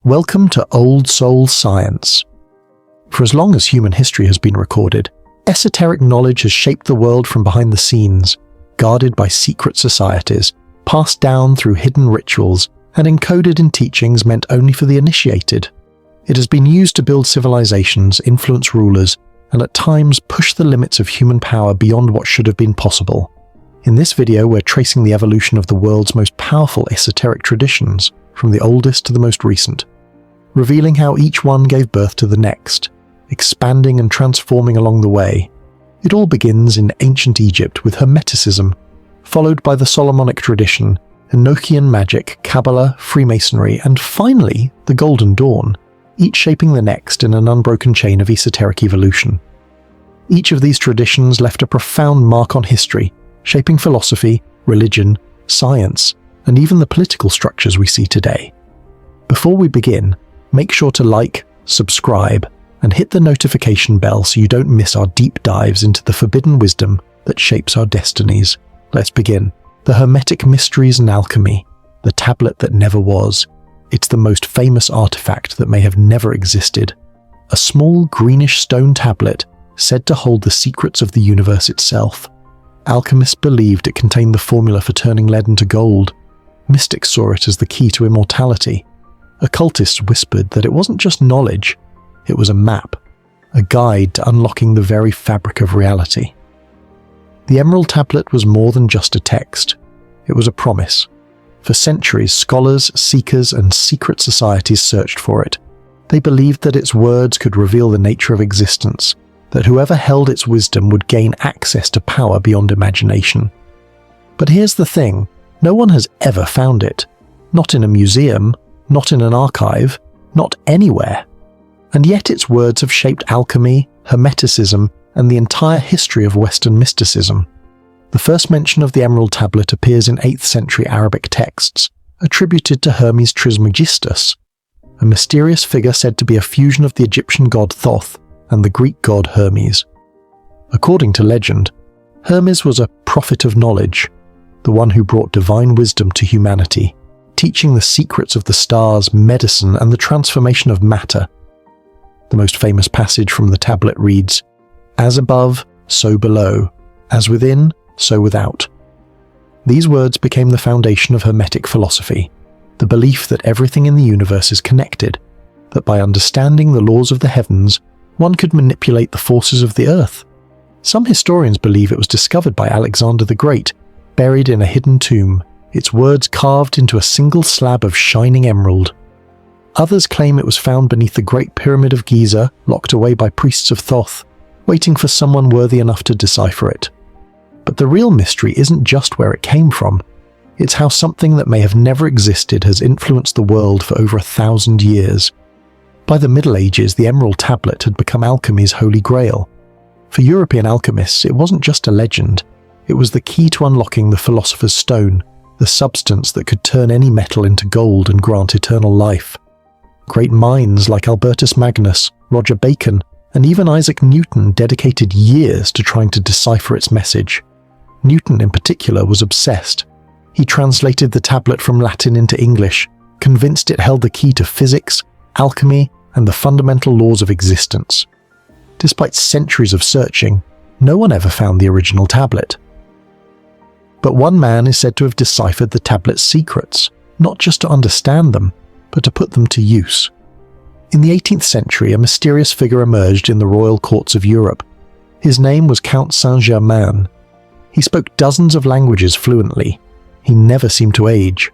Welcome to Old Soul Science. For as long as human history has been recorded, esoteric knowledge has shaped the world from behind the scenes, guarded by secret societies, passed down through hidden rituals, and encoded in teachings meant only for the initiated. It has been used to build civilizations, influence rulers, and at times push the limits of human power beyond what should have been possible. In this video, we're tracing the evolution of the world's most powerful esoteric traditions, from the oldest to the most recent, revealing how each one gave birth to the next, expanding and transforming along the way. It all begins in ancient Egypt with Hermeticism, followed by the Solomonic tradition, Enochian magic, Kabbalah, Freemasonry, and finally the Golden Dawn, each shaping the next in an unbroken chain of esoteric evolution. Each of these traditions left a profound mark on history, shaping philosophy, religion, science, and even the political structures we see today. Before we begin, make sure to like, subscribe, and hit the notification bell so you don't miss our deep dives into the forbidden wisdom that shapes our destinies. Let's begin. The Hermetic Mysteries and Alchemy, the tablet that never was. It's the most famous artifact that may have never existed. A small greenish stone tablet said to hold the secrets of the universe itself. Alchemists believed it contained the formula for turning lead into gold. Mystics saw it as the key to immortality. Occultists whispered that it wasn't just knowledge, it was a map, a guide to unlocking the very fabric of reality. The Emerald Tablet was more than just a text. It was a promise. For centuries, scholars, seekers, and secret societies searched for it. They believed that its words could reveal the nature of existence, that whoever held its wisdom would gain access to power beyond imagination. But here's the thing, no one has ever found it. Not in a museum, not in an archive, not anywhere. And yet its words have shaped alchemy, Hermeticism, and the entire history of Western mysticism. The first mention of the Emerald Tablet appears in 8th century Arabic texts, attributed to Hermes Trismegistus, a mysterious figure said to be a fusion of the Egyptian god Thoth and the Greek god Hermes. According to legend, Hermes was a prophet of knowledge, the one who brought divine wisdom to humanity, teaching the secrets of the stars, medicine, and the transformation of matter. The most famous passage from the tablet reads, "As above, so below, as within, so without." These words became the foundation of Hermetic philosophy, the belief that everything in the universe is connected, that by understanding the laws of the heavens, one could manipulate the forces of the earth. Some historians believe it was discovered by Alexander the Great, buried in a hidden tomb, its words carved into a single slab of shining emerald. Others claim it was found beneath the Great Pyramid of Giza, locked away by priests of Thoth, waiting for someone worthy enough to decipher it. But the real mystery isn't just where it came from, it's how something that may have never existed has influenced the world for over 1,000 years. By the Middle Ages, the Emerald Tablet had become alchemy's holy grail. For European alchemists, it wasn't just a legend, it was the key to unlocking the philosopher's stone, the substance that could turn any metal into gold and grant eternal life. Great minds like Albertus Magnus, Roger Bacon, and even Isaac Newton dedicated years to trying to decipher its message. Newton in particular was obsessed. He translated the tablet from Latin into English, convinced it held the key to physics, alchemy, and the fundamental laws of existence. Despite centuries of searching, no one ever found the original tablet. But one man is said to have deciphered the tablet's secrets, not just to understand them, but to put them to use. In the 18th century, a mysterious figure emerged in the royal courts of Europe. His name was Count Saint-Germain. He spoke dozens of languages fluently. He never seemed to age.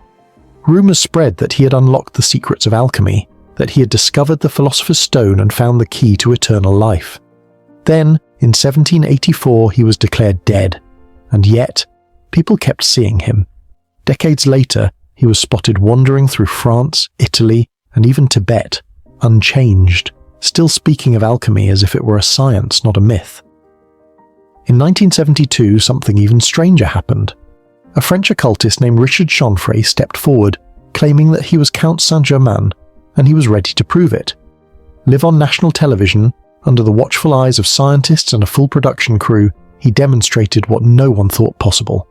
Rumors spread that he had unlocked the secrets of alchemy, that he had discovered the philosopher's stone and found the key to eternal life. Then, in 1784, he was declared dead, and yet, people kept seeing him. Decades later, he was spotted wandering through France, Italy, and even Tibet, unchanged, still speaking of alchemy as if it were a science, not a myth. In 1972, something even stranger happened. A French occultist named Richard Chanfray stepped forward, claiming that he was Count Saint-Germain, and he was ready to prove it. Live on national television, under the watchful eyes of scientists and a full production crew, he demonstrated what no one thought possible.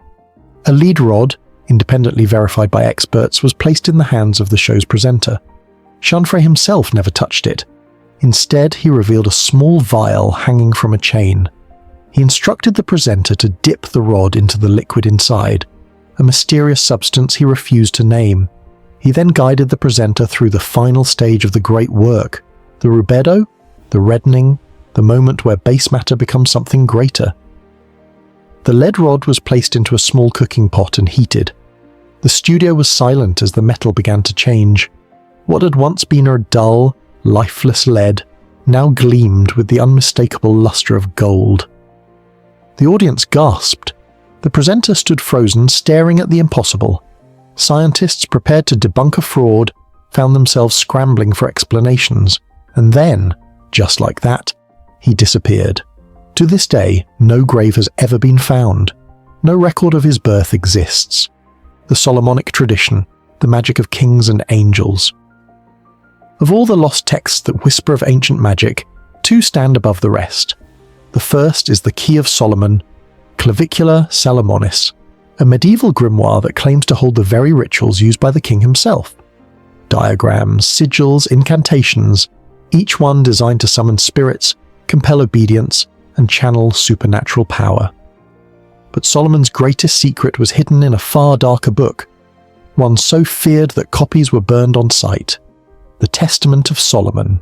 A lead rod, independently verified by experts, was placed in the hands of the show's presenter. Chanfrey himself never touched it. Instead, he revealed a small vial hanging from a chain. He instructed the presenter to dip the rod into the liquid inside, a mysterious substance he refused to name. He then guided the presenter through the final stage of the great work, the rubedo, the reddening, the moment where base matter becomes something greater. The lead rod was placed into a small cooking pot and heated. The studio was silent as the metal began to change. What had once been a dull, lifeless lead now gleamed with the unmistakable luster of gold. The audience gasped. The presenter stood frozen, staring at the impossible. Scientists prepared to debunk a fraud found themselves scrambling for explanations. And then, just like that, he disappeared. To this day, no grave has ever been found. No record of his birth exists. The Solomonic tradition, the magic of kings and angels. Of all the lost texts that whisper of ancient magic, two stand above the rest. The first is the Key of Solomon, Clavicula Salomonis, a medieval grimoire that claims to hold the very rituals used by the king himself. Diagrams, sigils, incantations, each one designed to summon spirits, compel obedience, and channel supernatural power. But Solomon's greatest secret was hidden in a far darker book, one so feared that copies were burned on sight. The Testament of Solomon.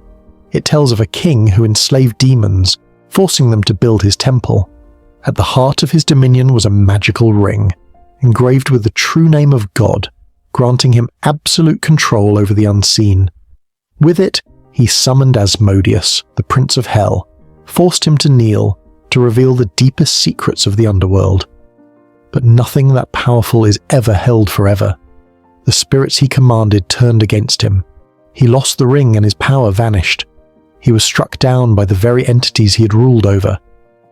It tells of a king who enslaved demons, forcing them to build his temple. At the heart of his dominion was a magical ring, engraved with the true name of God, granting him absolute control over the unseen. With it, he summoned Asmodeus, the prince of hell, forced him to kneel to reveal the deepest secrets of the underworld. But nothing that powerful is ever held forever. The spirits he commanded turned against him. He lost the ring and his power vanished. He was struck down by the very entities he had ruled over.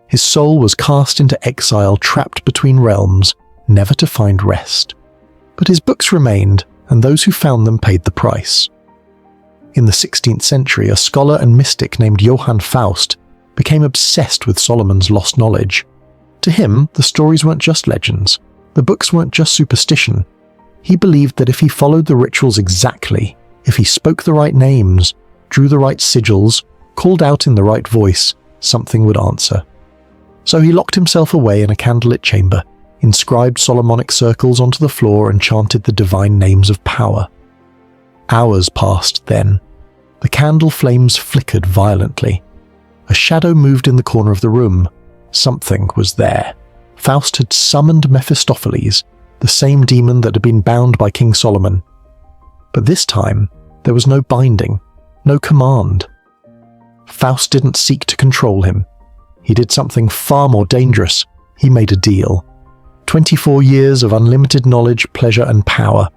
His soul was cast into exile, trapped between realms, never to find rest. But his books remained, and those who found them paid the price. In the 16th century, a scholar and mystic named Johann Faust became obsessed with Solomon's lost knowledge. To him, the stories weren't just legends. The books weren't just superstition. He believed that if he followed the rituals exactly, if he spoke the right names, drew the right sigils, called out in the right voice, something would answer. So he locked himself away in a candlelit chamber, inscribed Solomonic circles onto the floor and chanted the divine names of power. Hours passed then. The candle flames flickered violently. A shadow moved in the corner of the room. Something was there. Faust had summoned Mephistopheles, the same demon that had been bound by King Solomon. But this time, there was no binding, no command. Faust didn't seek to control him. He did something far more dangerous. He made a deal. 24 years of unlimited knowledge, pleasure, and power.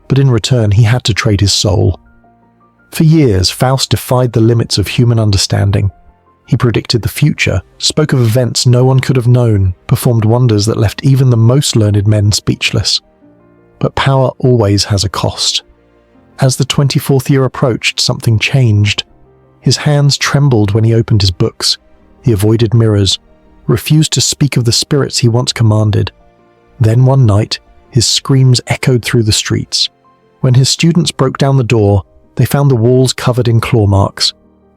But in return, he had to trade his soul. For years, Faust defied the limits of human understanding. He predicted the future, spoke of events no one could have known, performed wonders that left even the most learned men speechless. But power always has a cost. As the 24th year approached, something changed. His hands trembled when he opened his books. He avoided mirrors, refused to speak of the spirits he once commanded. Then one night, his screams echoed through the streets. When his students broke down the door, they found the walls covered in claw marks.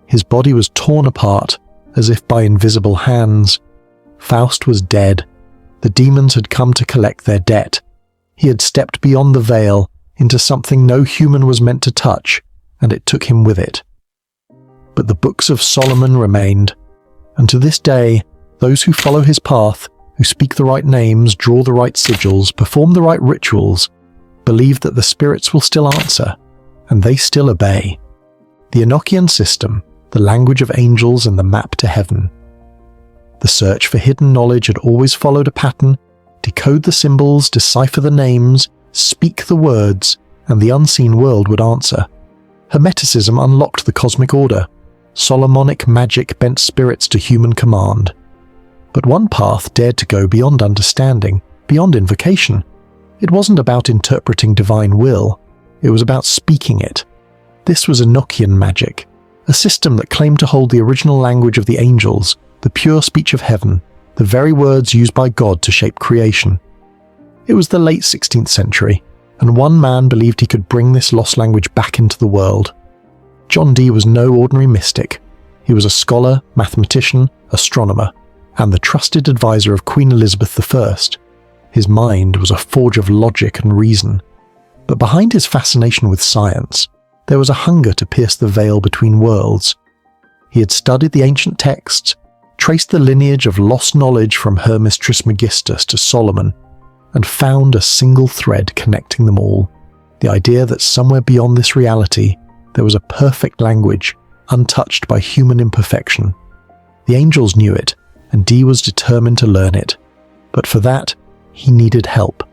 His body was torn apart, as if by invisible hands. Faust was dead. The demons had come to collect their debt. He had stepped beyond the veil into something no human was meant to touch, and it took him with it. But the books of Solomon remained, and to this day, those who follow his path, who speak the right names, draw the right sigils, perform the right rituals, believe that the spirits will still answer, and they still obey. The Enochian system, the language of angels and the map to heaven. The search for hidden knowledge had always followed a pattern: decode the symbols, decipher the names, speak the words, and the unseen world would answer. Hermeticism unlocked the cosmic order. Solomonic magic bent spirits to human command. But one path dared to go beyond understanding, beyond invocation. It wasn't about interpreting divine will, it was about speaking it. This was Enochian magic, a system that claimed to hold the original language of the angels, the pure speech of heaven, the very words used by God to shape creation. It was the late 16th century, and one man believed he could bring this lost language back into the world. John Dee was no ordinary mystic. He was a scholar, mathematician, astronomer, and the trusted advisor of Queen Elizabeth I. His mind was a forge of logic and reason. But behind his fascination with science, there was a hunger to pierce the veil between worlds. He had studied the ancient texts, traced the lineage of lost knowledge from Hermes Trismegistus to Solomon, and found a single thread connecting them all: the idea that somewhere beyond this reality there was a perfect language, untouched by human imperfection. The angels knew it, and Dee was determined to learn it. But for that, he needed help.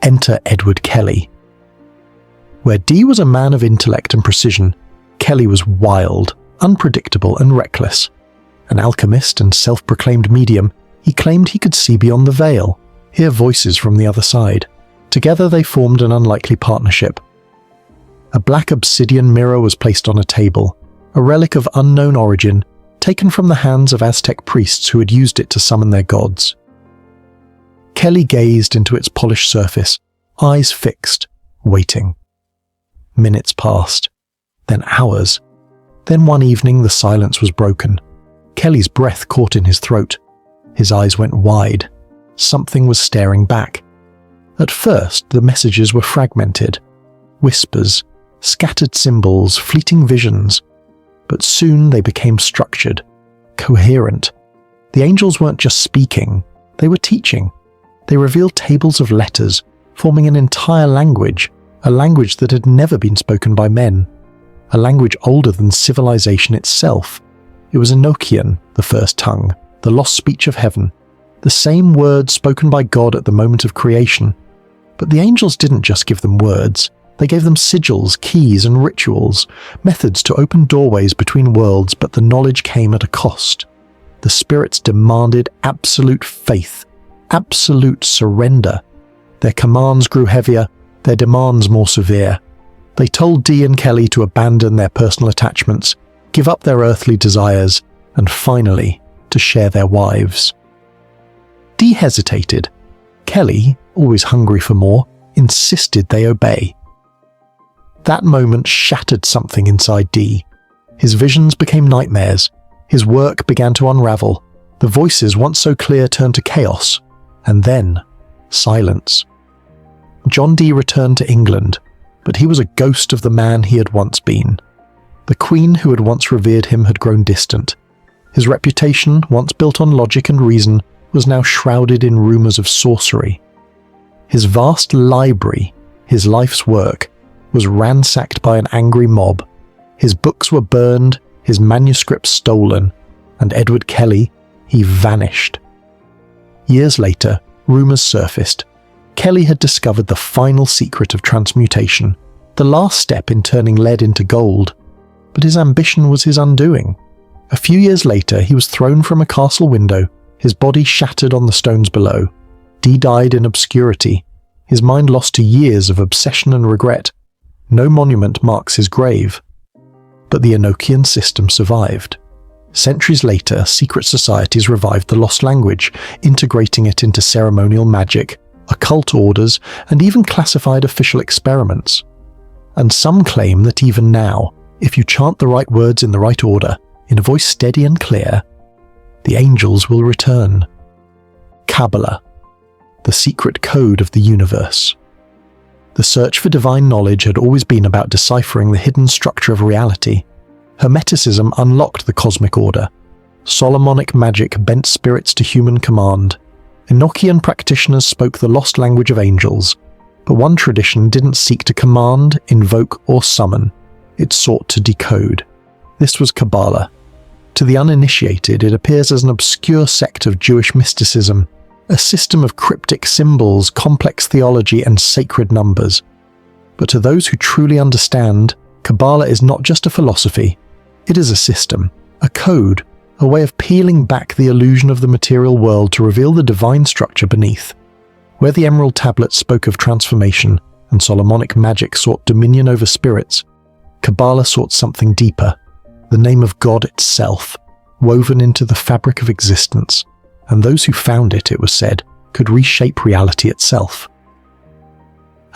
Enter Edward Kelly. Where Dee was a man of intellect and precision, Kelly was wild, unpredictable, and reckless. An alchemist and self-proclaimed medium, he claimed he could see beyond the veil, hear voices from the other side. Together they formed an unlikely partnership. A black obsidian mirror was placed on a table, a relic of unknown origin, taken from the hands of Aztec priests who had used it to summon their gods. Kelly gazed into its polished surface, eyes fixed, waiting. Minutes passed, then hours. Then one evening the silence was broken. Kelly's breath caught in his throat. His eyes went wide. Something was staring back. At first, the messages were fragmented. Whispers, scattered symbols, fleeting visions. But soon they became structured, coherent. The angels weren't just speaking, they were teaching. They revealed tables of letters, forming an entire language, a language that had never been spoken by men, a language older than civilization itself. It was Enochian, the first tongue, the lost speech of heaven, the same words spoken by God at the moment of creation. But the angels didn't just give them words. They gave them sigils, keys, and rituals, methods to open doorways between worlds, but the knowledge came at a cost. The spirits demanded absolute faith, absolute surrender. Their commands grew heavier, their demands more severe. They told Dee and Kelly to abandon their personal attachments, give up their earthly desires, and finally, to share their wives. Dee hesitated. Kelly, always hungry for more, insisted they obey. That moment shattered something inside Dee. His visions became nightmares. His work began to unravel. The voices once so clear turned to chaos. And then, silence. John Dee returned to England, but he was a ghost of the man he had once been. The Queen who had once revered him had grown distant. His reputation, once built on logic and reason, was now shrouded in rumours of sorcery. His vast library, his life's work, was ransacked by an angry mob. His books were burned, his manuscripts stolen, and Edward Kelly, he vanished. Years later, rumours surfaced. Kelly had discovered the final secret of transmutation, the last step in turning lead into gold. But his ambition was his undoing. A few years later, he was thrown from a castle window, his body shattered on the stones below. Dee died in obscurity, his mind lost to years of obsession and regret. No monument marks his grave. But the Enochian system survived. Centuries later, secret societies revived the lost language, integrating it into ceremonial magic, occult orders, and even classified official experiments. And some claim that even now, if you chant the right words in the right order, in a voice steady and clear, the angels will return. Kabbalah, the secret code of the universe. The search for divine knowledge had always been about deciphering the hidden structure of reality. Hermeticism unlocked the cosmic order. Solomonic magic bent spirits to human command. Enochian practitioners spoke the lost language of angels. But one tradition didn't seek to command, invoke, or summon. It sought to decode. This was Kabbalah. To the uninitiated, it appears as an obscure sect of Jewish mysticism, a system of cryptic symbols, complex theology, and sacred numbers. But to those who truly understand, Kabbalah is not just a philosophy. It is a system, a code, a way of peeling back the illusion of the material world to reveal the divine structure beneath. Where the Emerald Tablets spoke of transformation and Solomonic magic sought dominion over spirits, Kabbalah sought something deeper, the name of God itself, woven into the fabric of existence, and those who found it, it was said, could reshape reality itself.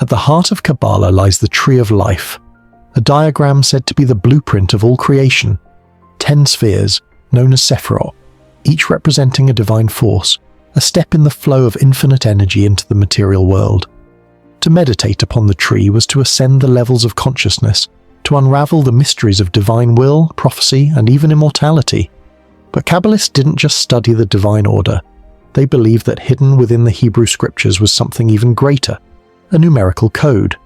At the heart of Kabbalah lies the tree of life, a diagram said to be the blueprint of all creation. 10 spheres, known as Sephiroth, each representing a divine force, a step in the flow of infinite energy into the material world. To meditate upon the tree was to ascend the levels of consciousness, to unravel the mysteries of divine will, prophecy, and even immortality. But Kabbalists didn't just study the divine order. They believed that hidden within the Hebrew scriptures was something even greater, a numerical code,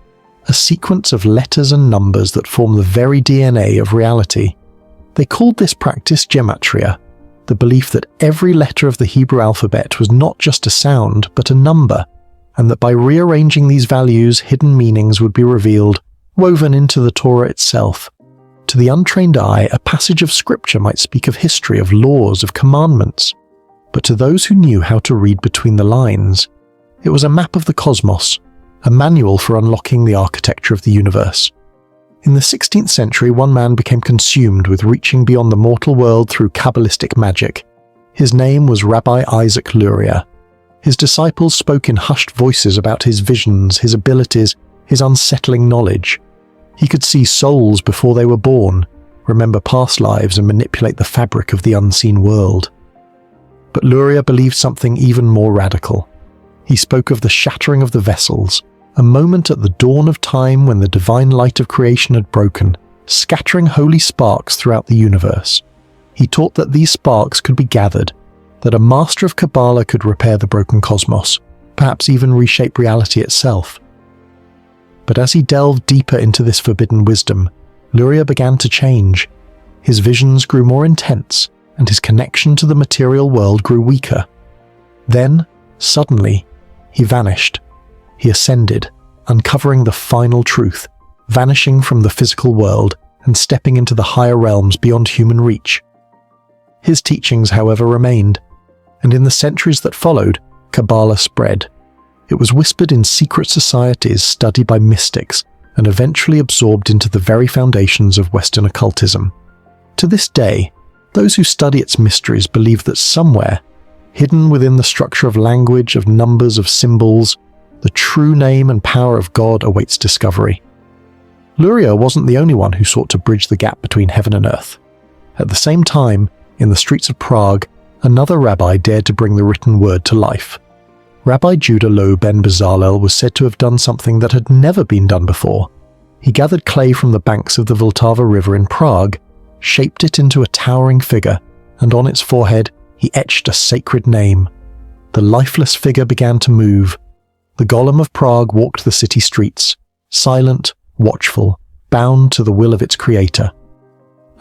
a sequence of letters and numbers that form the very DNA of reality. They called this practice gematria, the belief that every letter of the Hebrew alphabet was not just a sound, but a number, and that by rearranging these values, hidden meanings would be revealed, woven into the Torah itself. To the untrained eye, a passage of scripture might speak of history, of laws, of commandments. But to those who knew how to read between the lines, it was a map of the cosmos, a manual for unlocking the architecture of the universe. In the 16th century, one man became consumed with reaching beyond the mortal world through Kabbalistic magic. His name was Rabbi Isaac Luria. His disciples spoke in hushed voices about his visions, his abilities, his unsettling knowledge. He could see souls before they were born, remember past lives, and manipulate the fabric of the unseen world. But Luria believed something even more radical. He spoke of the shattering of the vessels, a moment at the dawn of time when the divine light of creation had broken, scattering holy sparks throughout the universe. He taught that these sparks could be gathered, that a master of Kabbalah could repair the broken cosmos, perhaps even reshape reality itself. But as he delved deeper into this forbidden wisdom, Luria began to change. His visions grew more intense, and his connection to the material world grew weaker. Then, suddenly, he vanished. He ascended, uncovering the final truth, vanishing from the physical world and stepping into the higher realms beyond human reach. His teachings, however, remained, and in the centuries that followed, Kabbalah spread. It was whispered in secret societies, studied by mystics, and eventually absorbed into the very foundations of Western occultism. To this day, those who study its mysteries believe that somewhere, hidden within the structure of language, of numbers, of symbols, the true name and power of God awaits discovery. Luria wasn't the only one who sought to bridge the gap between heaven and earth. At the same time, in the streets of Prague, another rabbi dared to bring the written word to life. Rabbi Judah Loew ben Bezalel was said to have done something that had never been done before. He gathered clay from the banks of the Vltava River in Prague, shaped it into a towering figure, and on its forehead he etched a sacred name. The lifeless figure began to move. The golem of Prague walked the city streets, silent, watchful, bound to the will of its creator.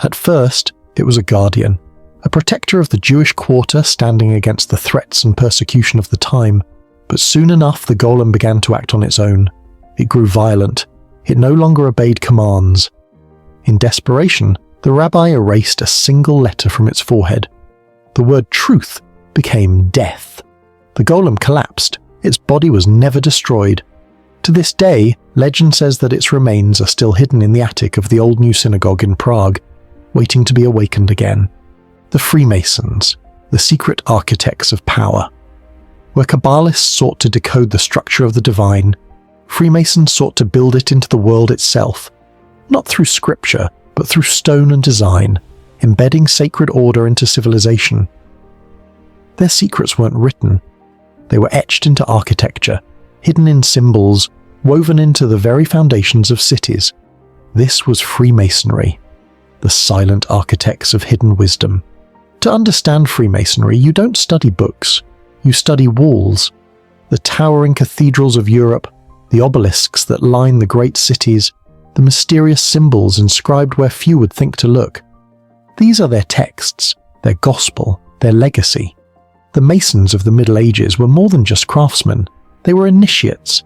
At first, it was a guardian, a protector of the Jewish quarter standing against the threats and persecution of the time. But soon enough, the golem began to act on its own. It grew violent. It no longer obeyed commands. In desperation, the rabbi erased a single letter from its forehead. The word truth became death. The golem collapsed. Its body was never destroyed. To this day, legend says that its remains are still hidden in the attic of the old New Synagogue in Prague, waiting to be awakened again. The Freemasons, the secret architects of power. Where Kabbalists sought to decode the structure of the divine, Freemasons sought to build it into the world itself, not through scripture, but through stone and design, embedding sacred order into civilization. Their secrets weren't written. They were etched into architecture, hidden in symbols, woven into the very foundations of cities. This was Freemasonry, the silent architects of hidden wisdom. To understand Freemasonry, you don't study books. You study walls, the towering cathedrals of Europe, the obelisks that line the great cities, the mysterious symbols inscribed where few would think to look. These are their texts, their gospel, their legacy. The Masons of the Middle Ages were more than just craftsmen. They were initiates.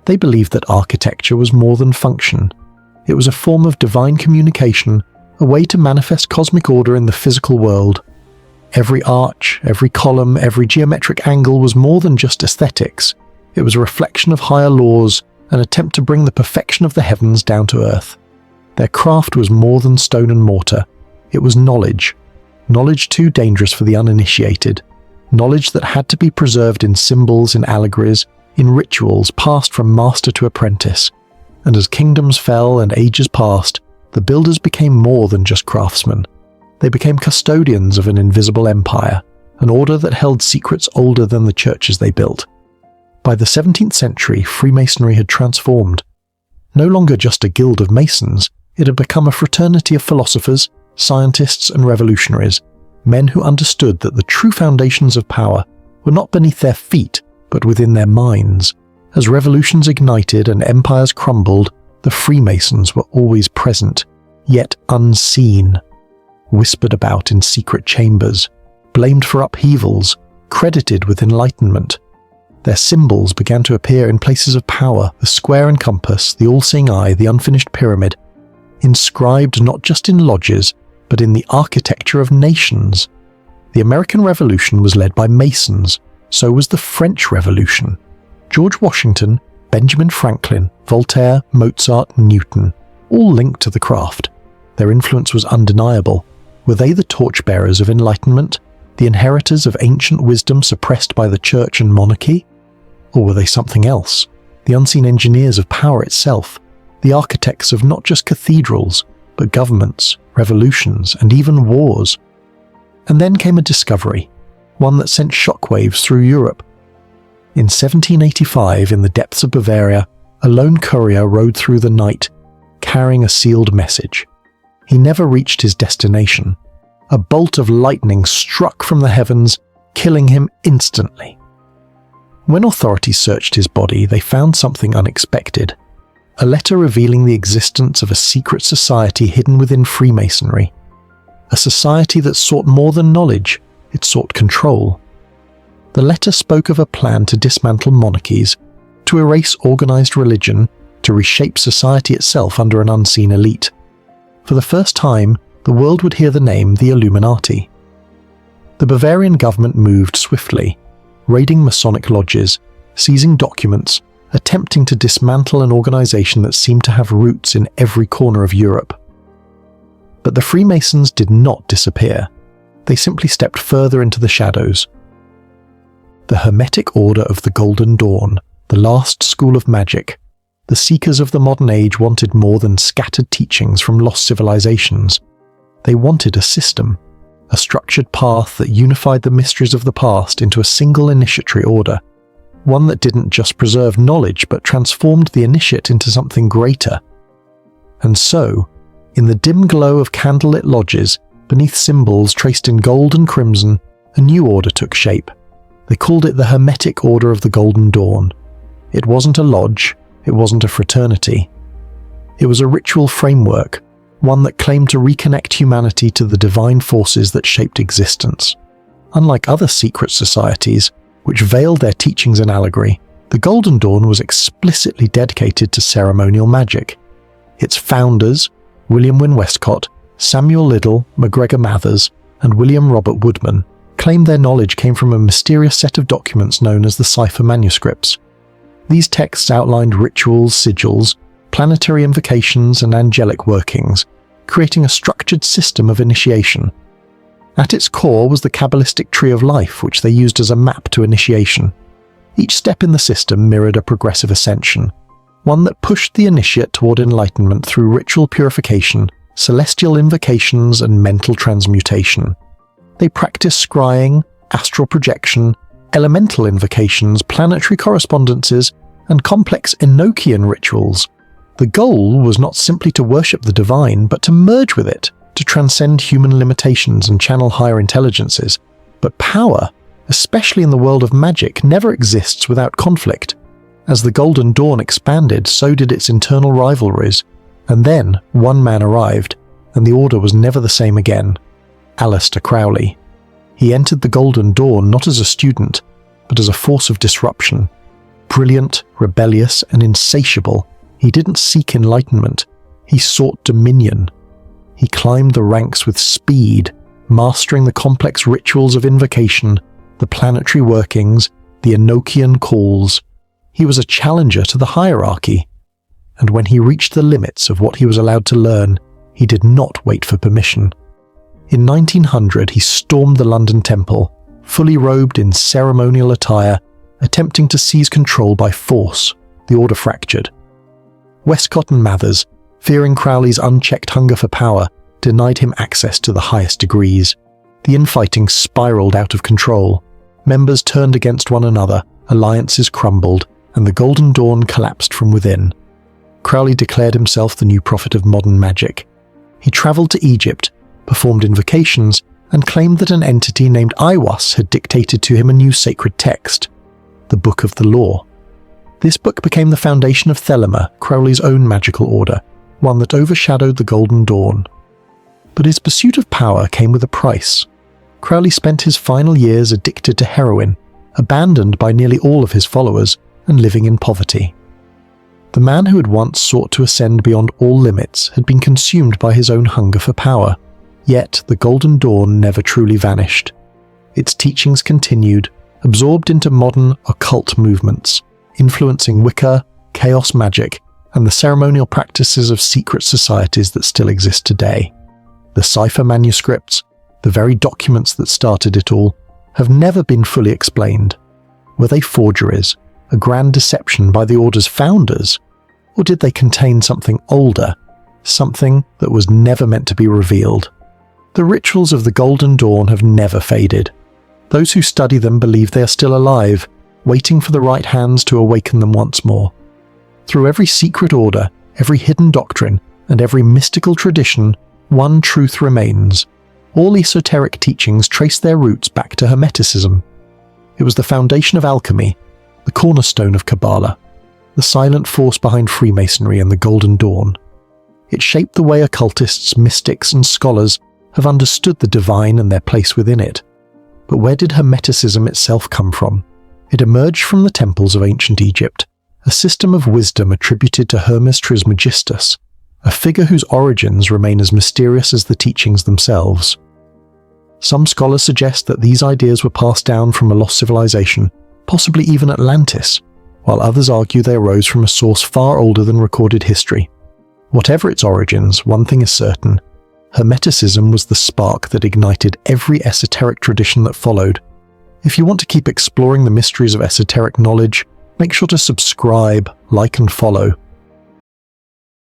They believed that architecture was more than function. It was a form of divine communication, a way to manifest cosmic order in the physical world. Every arch, every column, every geometric angle was more than just aesthetics. It was a reflection of higher laws, an attempt to bring the perfection of the heavens down to earth. Their craft was more than stone and mortar. It was knowledge. Knowledge too dangerous for the uninitiated. Knowledge that had to be preserved in symbols, in allegories, in rituals passed from master to apprentice. and as kingdoms fell and ages passed, the builders became more than just craftsmen. They became custodians of an invisible empire, an order that held secrets older than the churches they built. By the 17th century, Freemasonry had transformed. No longer just a guild of masons, it had become a fraternity of philosophers, scientists, and revolutionaries, men who understood that the true foundations of power were not beneath their feet, but within their minds. As revolutions ignited and empires crumbled, the Freemasons were always present, yet unseen, whispered about in secret chambers, blamed for upheavals, credited with enlightenment. Their symbols began to appear in places of power: the square and compass, the all-seeing eye, the unfinished pyramid, inscribed not just in lodges, but in the architecture of nations. The American Revolution was led by Masons, so was the French Revolution. George Washington, Benjamin Franklin, Voltaire, Mozart, Newton, all linked to the craft. Their influence was undeniable. Were they the torchbearers of enlightenment, the inheritors of ancient wisdom suppressed by the church and monarchy? Or were they something else, the unseen engineers of power itself, the architects of not just cathedrals, but governments, revolutions, and even wars? And then came a discovery, one that sent shockwaves through Europe. In 1785, in the depths of Bavaria, a lone courier rode through the night, carrying a sealed message. He never reached his destination. A bolt of lightning struck from the heavens, killing him instantly. When authorities searched his body, they found something unexpected. A letter revealing the existence of a secret society hidden within Freemasonry. A society that sought more than knowledge, it sought control. The letter spoke of a plan to dismantle monarchies, to erase organized religion, to reshape society itself under an unseen elite. For the first time, the world would hear the name the Illuminati. The Bavarian government moved swiftly, raiding Masonic lodges, seizing documents, attempting to dismantle an organization that seemed to have roots in every corner of Europe. But the Freemasons did not disappear. They simply stepped further into the shadows. The Hermetic Order of the Golden Dawn, the last school of magic, the seekers of the modern age wanted more than scattered teachings from lost civilizations. They wanted a system, a structured path that unified the mysteries of the past into a single initiatory order, one that didn't just preserve knowledge but transformed the initiate into something greater. And so, in the dim glow of candlelit lodges, beneath symbols traced in gold and crimson, a new order took shape. They called it the Hermetic Order of the Golden Dawn. It wasn't a lodge, it wasn't a fraternity. It was a ritual framework, one that claimed to reconnect humanity to the divine forces that shaped existence. Unlike other secret societies, which veiled their teachings in allegory, the Golden Dawn was explicitly dedicated to ceremonial magic. Its founders, William Wynne Westcott, Samuel Liddell, MacGregor Mathers, and William Robert Woodman, claimed their knowledge came from a mysterious set of documents known as the cipher manuscripts. These texts outlined rituals, sigils, planetary invocations, and angelic workings, creating a structured system of initiation. At its core was the Kabbalistic tree of life, which they used as a map to initiation. Each step in the system mirrored a progressive ascension, one that pushed the initiate toward enlightenment through ritual purification, celestial invocations, and mental transmutation. They practiced scrying, astral projection, elemental invocations, planetary correspondences, and complex Enochian rituals. The goal was not simply to worship the divine, but to merge with it, to transcend human limitations and channel higher intelligences. But power, especially in the world of magic, never exists without conflict. As the Golden Dawn expanded, so did its internal rivalries. And then, one man arrived, and the order was never the same again. Aleister Crowley. He entered the Golden Dawn not as a student, but as a force of disruption. Brilliant, rebellious, and insatiable, he didn't seek enlightenment, he sought dominion. He climbed the ranks with speed, mastering the complex rituals of invocation, the planetary workings, the Enochian calls. He was a challenger to the hierarchy. And when he reached the limits of what he was allowed to learn, he did not wait for permission. In 1900, he stormed the London Temple, fully robed in ceremonial attire, attempting to seize control by force. The order fractured. Westcott and Mathers, fearing Crowley's unchecked hunger for power, denied him access to the highest degrees. The infighting spiraled out of control. Members turned against one another, alliances crumbled, and the Golden Dawn collapsed from within. Crowley declared himself the new prophet of modern magic. He travelled to Egypt, performed invocations, and claimed that an entity named Aiwass had dictated to him a new sacred text, the Book of the Law. This book became the foundation of Thelema, Crowley's own magical order, one that overshadowed the Golden Dawn. But his pursuit of power came with a price. Crowley spent his final years addicted to heroin, abandoned by nearly all of his followers, and living in poverty. The man who had once sought to ascend beyond all limits had been consumed by his own hunger for power, yet the Golden Dawn never truly vanished. Its teachings continued, absorbed into modern occult movements, influencing Wicca, chaos magic, and the ceremonial practices of secret societies that still exist today. The cipher manuscripts, the very documents that started it all, have never been fully explained. Were they forgeries, a grand deception by the Order's founders, or did they contain something older, something that was never meant to be revealed? The rituals of the Golden Dawn have never faded. Those who study them believe they are still alive, waiting for the right hands to awaken them once more. Through every secret order, every hidden doctrine, and every mystical tradition, one truth remains. All esoteric teachings trace their roots back to Hermeticism. It was the foundation of alchemy, the cornerstone of Kabbalah, the silent force behind Freemasonry and the Golden Dawn. It shaped the way occultists, mystics, and scholars have understood the divine and their place within it. But where did Hermeticism itself come from? It emerged from the temples of ancient Egypt, a system of wisdom attributed to Hermes Trismegistus, a figure whose origins remain as mysterious as the teachings themselves. Some scholars suggest that these ideas were passed down from a lost civilization, possibly even Atlantis, while others argue they arose from a source far older than recorded history. Whatever its origins, one thing is certain: Hermeticism was the spark that ignited every esoteric tradition that followed. If you want to keep exploring the mysteries of esoteric knowledge, make sure to subscribe, like, and follow.